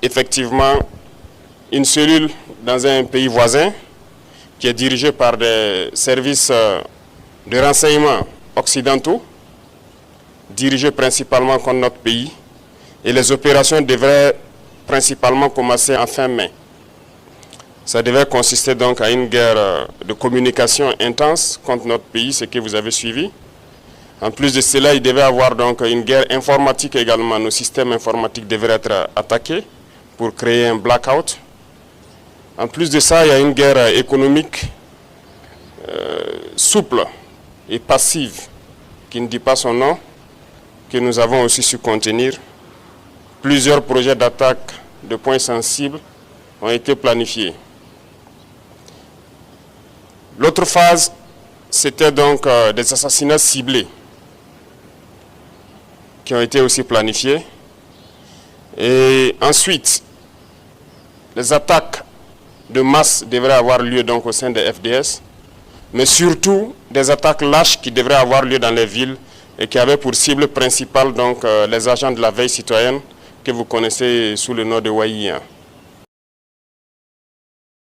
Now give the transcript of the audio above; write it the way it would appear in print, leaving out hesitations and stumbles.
effectivement une cellule dans un pays voisin qui est dirigée par des services de renseignement occidentaux, dirigés principalement contre notre pays, et les opérations devraient principalement commencer en fin mai. Ça devait consister donc à une guerre de communication intense contre notre pays, ce que vous avez suivi. En plus de cela, il devait y avoir donc une guerre informatique également. Nos systèmes informatiques devraient être attaqués pour créer un blackout. En plus de ça, il y a une guerre économique souple et passive, qui ne dit pas son nom, que nous avons aussi su contenir. Plusieurs projets d'attaque de points sensibles ont été planifiés. L'autre phase, c'était donc des assassinats ciblés qui ont été aussi planifiés. Et ensuite, les attaques de masse devraient avoir lieu donc au sein des FDS, mais surtout des attaques lâches qui devraient avoir lieu dans les villes et qui avaient pour cible principale donc les agents de la veille citoyenne que vous connaissez sous le nom de Waïa.